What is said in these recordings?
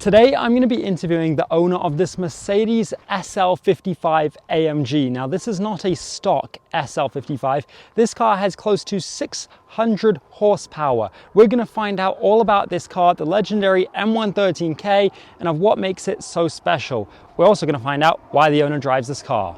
Today I'm going to be interviewing the owner of this Mercedes SL55 AMG. Now this is not a stock SL55. This car has close to 600 horsepower. We're going to find out all about this car, the legendary M113K, and of what makes it so special. We're also going to find out why the owner drives this car.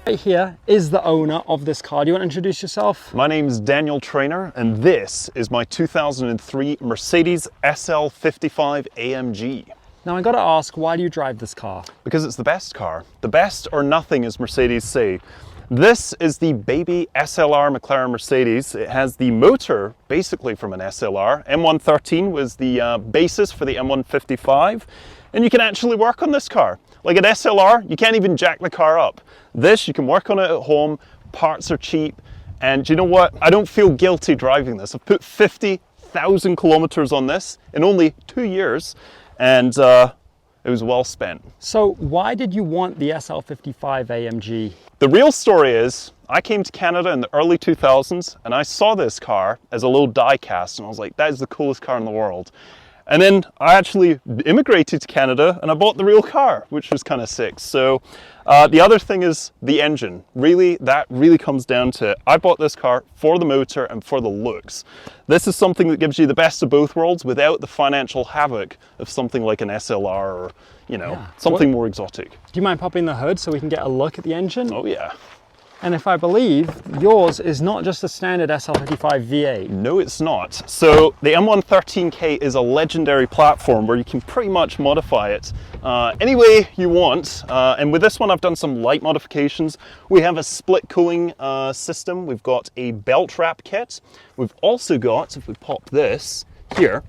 Right here is the owner of this car. Do you want to introduce yourself? My name is Daniel Trainer, and this is my 2003 Mercedes SL55 AMG. Now I got to ask, why do you drive this car? Because it's the best car. The best or nothing, as Mercedes say. This is the baby SLR McLaren Mercedes. It has the motor basically from an SLR. M113 was the basis for the M155, and you can actually work on this car. Like an SLR, you can't even jack the car up. This, you can work on it at home, parts are cheap, and you know what? I don't feel guilty driving this. I've put 50,000 kilometers on this in only 2 years, and it was well spent. So why did you want the SL55 AMG? The real story is, I came to Canada in the early 2000s, and I saw this car as a little die cast, and I was like, that is the coolest car in the world. And then I actually immigrated to Canada and I bought the real car, which was kind of sick. So the other thing is the engine. Really, that really comes down to, I bought this car for the motor and for the looks. This is something that gives you the best of both worlds without the financial havoc of something like an SLR or, you know, something more exotic. Do you mind popping the hood so we can get a look at the engine? Oh yeah. And if I believe, yours is not just a standard SL55 V8. No, it's not. So the M113K is a legendary platform where you can pretty much modify it any way you want. And with this one, I've done some light modifications. We have a split cooling system. We've got a belt wrap kit. We've also got, if we pop this here,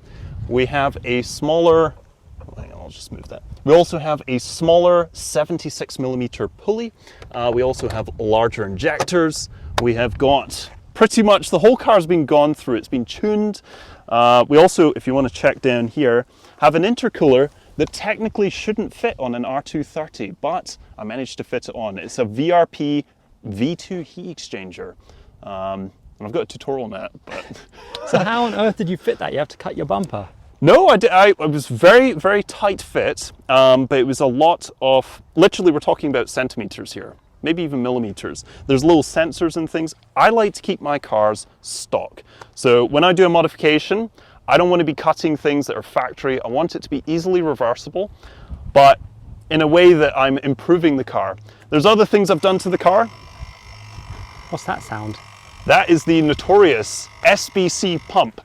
we have a smaller, hang on, I'll just move that. We also have a smaller 76mm pulley. We also have larger injectors. We have got pretty much the whole car's been gone through. It's been tuned. We also, if you want to check down here, have an intercooler that technically shouldn't fit on an R230, but I managed to fit it on. It's a VRP V2 heat exchanger. And I've got a tutorial on that. But So how on earth did you fit that? You have to cut your bumper. No, it was very, very tight fit, but it was a lot of, literally we're talking about centimeters here, maybe even millimeters. There's little sensors and things. I like to keep my cars stock. So when I do a modification, I don't want to be cutting things that are factory. I want it to be easily reversible, but in a way that I'm improving the car. There's other things I've done to the car. What's that sound? That is the notorious SBC pump.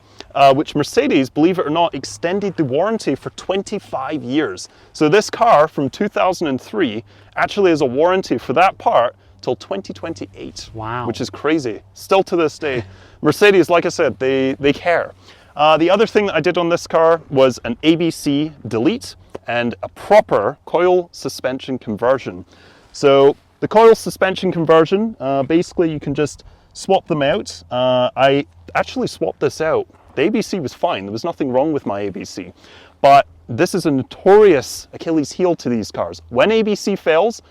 Which Mercedes, believe it or not, extended the warranty for 25 years. So this car from 2003 actually has a warranty for that part till 2028. Wow. Which is crazy. Still to this day. Mercedes, like I said, they care. The other thing that I did on this car was an ABC delete and a proper coil suspension conversion. So the coil suspension conversion, basically you can just swap them out. I actually swapped this out. The ABC was fine, there was nothing wrong with my ABC. But this is a notorious Achilles heel to these cars. When ABC fails,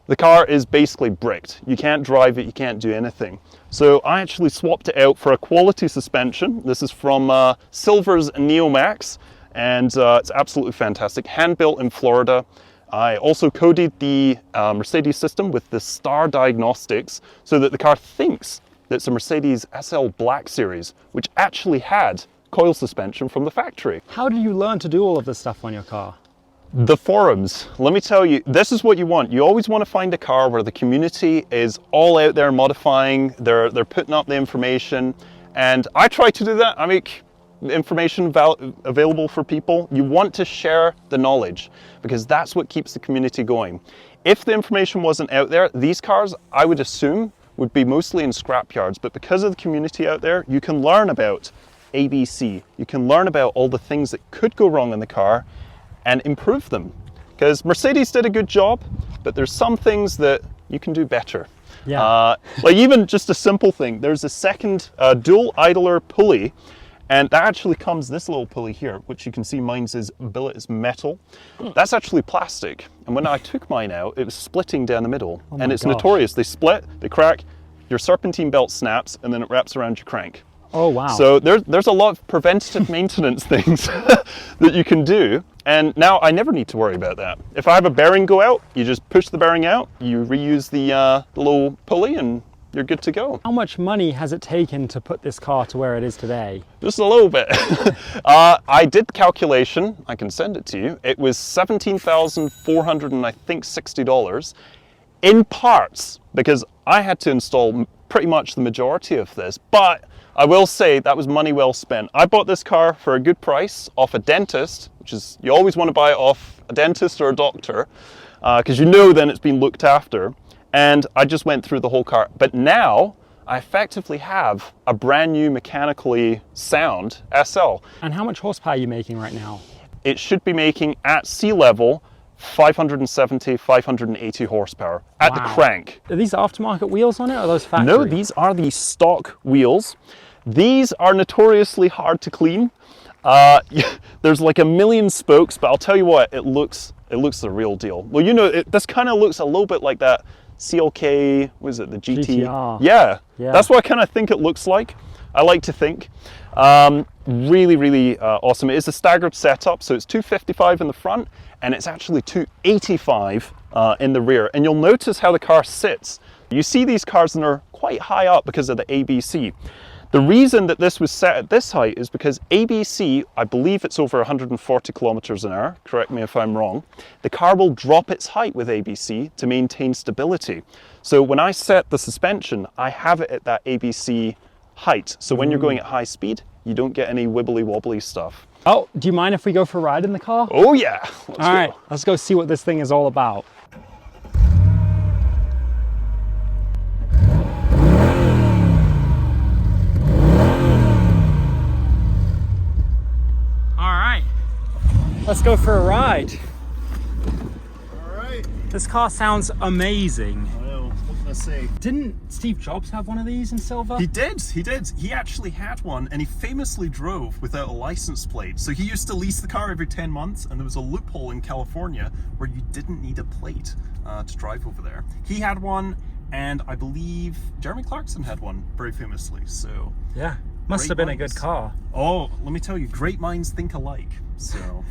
the car is basically bricked. You can't drive it, you can't do anything. So I actually swapped it out for a quality suspension. This is from Silver's Neomax, and it's absolutely fantastic. Hand built in Florida. I also coded the Mercedes system with the star diagnostics so that the car thinks that's a Mercedes SL Black Series, which actually had coil suspension from the factory. How did you learn to do all of this stuff on your car? The forums. Let me tell you, this is what you want. You always want to find a car where the community is all out there modifying, they're putting up the information, and I try to do that. I make information available for people. You want to share the knowledge because that's what keeps the community going. If the information wasn't out there, these cars, I would assume, would be mostly in scrapyards, but because of the community out there, you can learn about ABC. You can learn about all the things that could go wrong in the car and improve them. Because Mercedes did a good job, but there's some things that you can do better. Yeah. Like even just a simple thing, there's a second dual idler pulley, and that actually comes, this little pulley here, which you can see mine's is billet is metal. That's actually plastic. And when I took mine out, it was splitting down the middle. And it's notorious. They split, they crack, your serpentine belt snaps, and then it wraps around your crank. Oh, wow. So there's a lot of preventative maintenance things that you can do. And now I never need to worry about that. If I have a bearing go out, you just push the bearing out, you reuse the little pulley, and you're good to go. How much money has it taken to put this car to where it is today? Just a little bit. I did the calculation. I can send it to you. It was $17,460 in parts, because I had to install pretty much the majority of this. But I will say that was money well spent. I bought this car for a good price off a dentist, which is, you always want to buy it off a dentist or a doctor, because you know then it's been looked after. And I just went through the whole car. But now I effectively have a brand new mechanically sound SL. And how much horsepower are you making right now? It should be making at sea level 570, 580 horsepower at the crank. Are these aftermarket wheels on it, or are those factory? No, these are the stock wheels. These are notoriously hard to clean. There's like a million spokes, but I'll tell you what, it looks the real deal. Well, you know, this kind of looks a little bit like that CLK, what is it, the GT? GTR. Yeah, that's what I kind of think it looks like. I like to think. Really, really awesome. It is a staggered setup, so it's 255 in the front, and it's actually 285 in the rear. And you'll notice how the car sits. You see these cars and they're quite high up because of the ABC. The reason that this was set at this height is because ABC, I believe it's over 140 kilometers an hour, correct me if I'm wrong, the car will drop its height with ABC to maintain stability. So when I set the suspension, I have it at that ABC height. So when you're going at high speed, you don't get any wibbly wobbly stuff. Oh, do you mind if we go for a ride in the car? Oh yeah, all right, let's go see what this thing is all about. Let's go for a ride. All right. This car sounds amazing. I know, what can I say? Didn't Steve Jobs have one of these in silver? He did. He actually had one, and he famously drove without a license plate. So he used to lease the car every 10 months, and there was a loophole in California where you didn't need a plate to drive over there. He had one, and I believe Jeremy Clarkson had one very famously. So yeah, must have been a good car. Oh, let me tell you, great minds think alike. So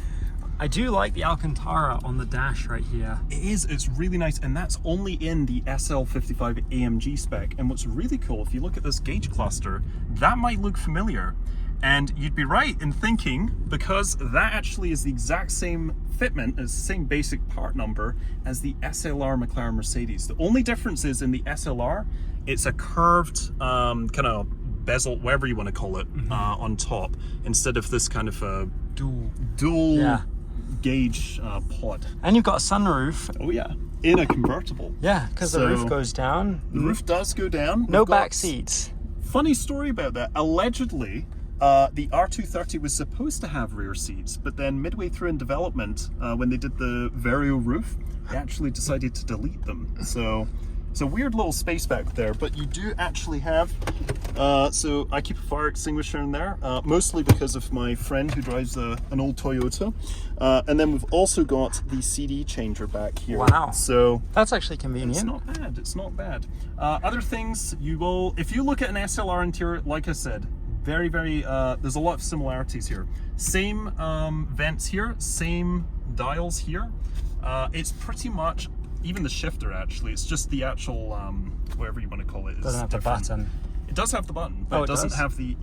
I do like the Alcantara on the dash right here. It is, it's really nice, and that's only in the SL55 AMG spec. And what's really cool, if you look at this gauge cluster, that might look familiar. And you'd be right in thinking, because that actually is the exact same fitment, it's the same basic part number as the SLR McLaren Mercedes. The only difference is in the SLR, it's a curved kind of bezel, whatever you want to call it, on top, instead of this kind of a dual gauge pod. And you've got a sunroof. Oh yeah, in a convertible. Yeah, because the roof goes down. The roof does go down. No back seats. Funny story about that. Allegedly, the R230 was supposed to have rear seats, but then midway through in development, when they did the vairo roof, they actually decided to delete them. So it's a weird little space back there, but you do actually have, so I keep a fire extinguisher in there, mostly because of my friend who drives an old Toyota. And then we've also got the CD changer back here. Wow. So that's actually convenient. It's not bad, it's not bad. Other things, you will, if you look at an SLR interior, like I said, very, very, there's a lot of similarities here. Same vents here, same dials here. It's pretty much, even the shifter actually, it's just the actual, whatever you want to call it. Doesn't have the button. It does have the button, but it doesn't have the,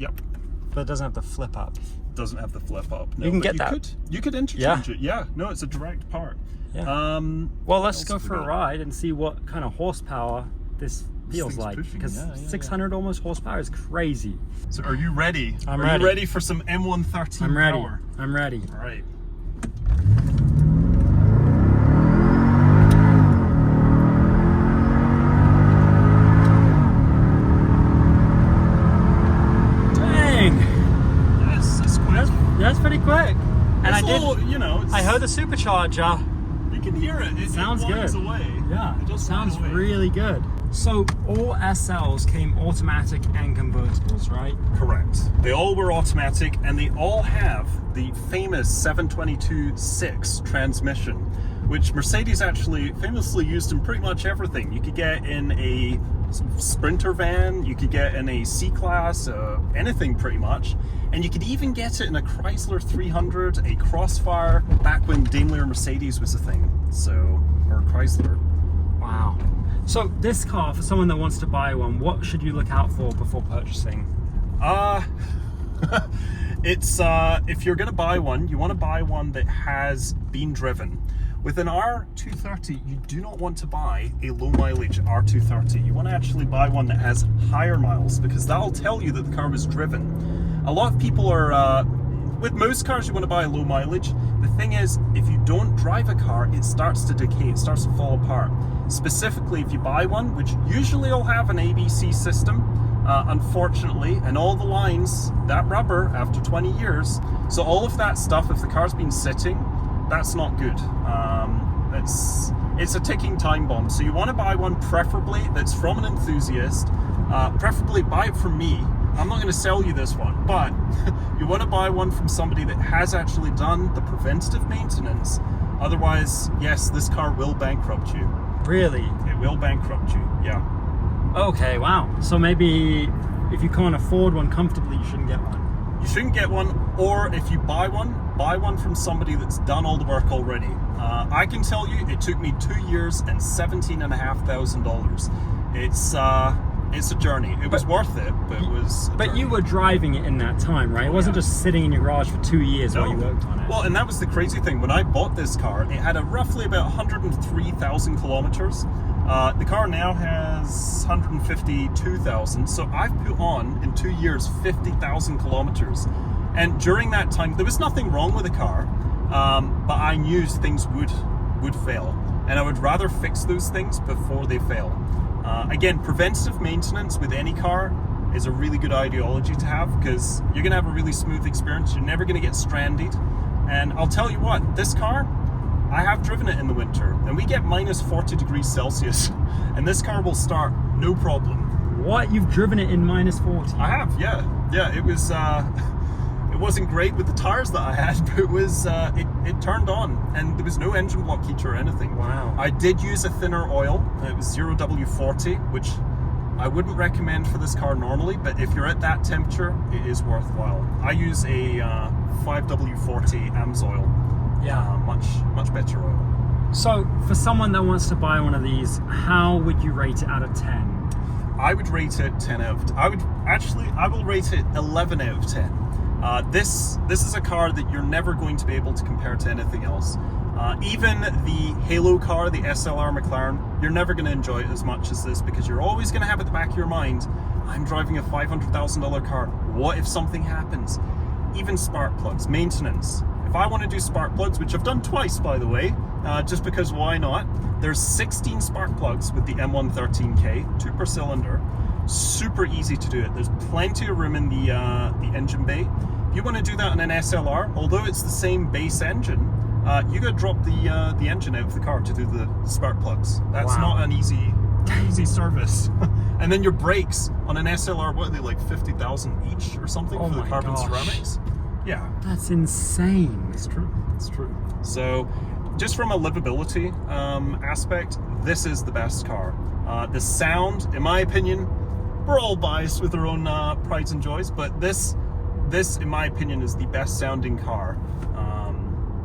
But it doesn't have the flip up. Doesn't have the flip up. No, you can get that. You could interchange it. Yeah, no, it's a direct part. Yeah. Well, let's go for a ride and see what kind of horsepower this feels like, because 600 almost horsepower is crazy. So are you ready? I'm ready. Are you ready for some M113 I'm ready. power? I'm ready. All right. Dang. Yes, that's quick. That's pretty quick. And I heard the supercharger. You can hear it. It sounds good. Away. Yeah, it just sounds really good. So all SLs came automatic and convertibles, right? Correct. They all were automatic, and they all have the famous 722/6 transmission, which Mercedes actually famously used in pretty much everything. You could get in a Sprinter van, you could get in a C-Class, anything pretty much. And you could even get it in a Chrysler 300, a Crossfire, back when Daimler Mercedes was a thing. So, or Chrysler. Wow. So this car, for someone that wants to buy one, what should you look out for before purchasing? It's if you're going to buy one, you want to buy one that has been driven. With an R230, you do not want to buy a low mileage R230. You want to actually buy one that has higher miles, because that'll tell you that the car was driven. A lot of people are, with most cars you want to buy a low mileage. The thing is, if you don't drive a car, it starts to decay, it starts to fall apart. Specifically, if you buy one, which usually will have an ABC system, unfortunately, and all the lines, that rubber after 20 years, so all of that stuff, if the car's been sitting, that's not good. It's a ticking time bomb. So you want to buy one preferably that's from an enthusiast, preferably buy it from me. I'm not going to sell you this one, but you want to buy one from somebody that has actually done the preventative maintenance. Otherwise, yes, this car will bankrupt you. Really? It will bankrupt you, yeah. Okay, wow. So maybe if you can't afford one comfortably, you shouldn't get one. You shouldn't get one, or if you buy one from somebody that's done all the work already. I can tell you, it took me 2 years and $17,500. It's a journey. It was worth it, but it was. But you were driving it in that time, right? It wasn't just sitting in your garage for 2 years while you worked on it. Well, and that was the crazy thing. When I bought this car, it had roughly about 103,000 kilometers. The car now has 152,000, so I've put on, in 2 years, 50,000 kilometers. And during that time, there was nothing wrong with the car, but I knew things would fail. And I would rather fix those things before they fail. Again, preventative maintenance with any car is a really good ideology to have, because you're going to have a really smooth experience. You're never going to get stranded. And I'll tell you what, this car, I have driven it in the winter, and we get minus 40 degrees Celsius, and this car will start no problem. What? You've driven it in minus 40? I have, yeah. Yeah, it was, it wasn't great with the tires that I had, but it was, it turned on, and there was no engine block heater or anything. Wow. I did use a thinner oil. It was 0W40, which I wouldn't recommend for this car normally, but if you're at that temperature, it is worthwhile. I use a 5W40 AMSOIL. Yeah. Much better oil. So, for someone that wants to buy one of these, how would you rate it out of 10? I would rate it 10 out of 10. I will rate it 11 out of 10. This is a car that you're never going to be able to compare to anything else. Even the Halo car, the SLR McLaren, you're never going to enjoy it as much as this, because you're always going to have at the back of your mind, I'm driving a $500,000 car. What if something happens? Even spark plugs, maintenance. If I want to do spark plugs, which I've done twice, by the way, just because why not? There's 16 spark plugs with the M113K, 2 per cylinder. Super easy to do it. There's plenty of room in the engine bay. If you want to do that on an SLR, although it's the same base engine, you got to drop the engine out of the car to do the spark plugs. That's not an easy service. And then your brakes on an SLR, what are they, like 50,000 each or something for the carbon ceramics? Yeah. That's insane. It's true. It's true. So, just from a livability aspect, this is the best car. The sound, in my opinion, we're all biased with our own prides and joys, but this, in my opinion, is the best sounding car.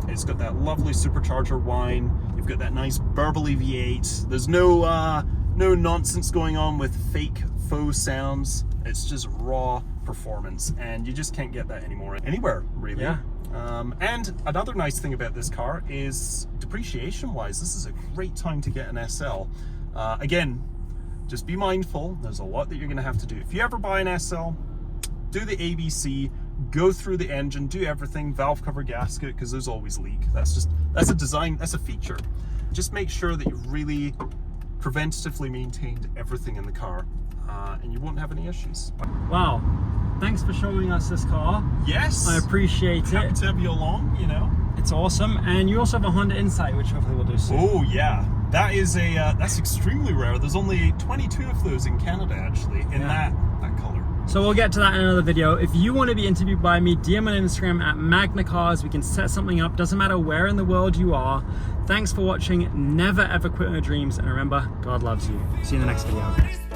It's got that lovely supercharger whine. You've got that nice burbly V8. There's no nonsense going on with fake faux sounds. It's just raw performance, and you just can't get that anywhere really. Yeah. And another nice thing about this car is depreciation wise, this is a great time to get an SL. Again, just be mindful, there's a lot that you're going to have to do. If you ever buy an SL, do the ABC, go through the engine, do everything, valve cover gasket, because those always leak. That's a design, that's a feature. Just make sure that you've really preventatively maintained everything in the car, and you won't have any issues. Wow. Thanks for showing us this car. Yes. I appreciate it. Happy to have you along, you know. It's awesome. And you also have a Honda Insight, which hopefully we'll do soon. Oh yeah. That is that's extremely rare. There's only 22 of those in Canada actually, in that color. So we'll get to that in another video. If you want to be interviewed by me, DM on Instagram at MagnaCars. We can set something up. Doesn't matter where in the world you are. Thanks for watching. Never ever quit on your dreams. And remember, God loves you. See you in the next video.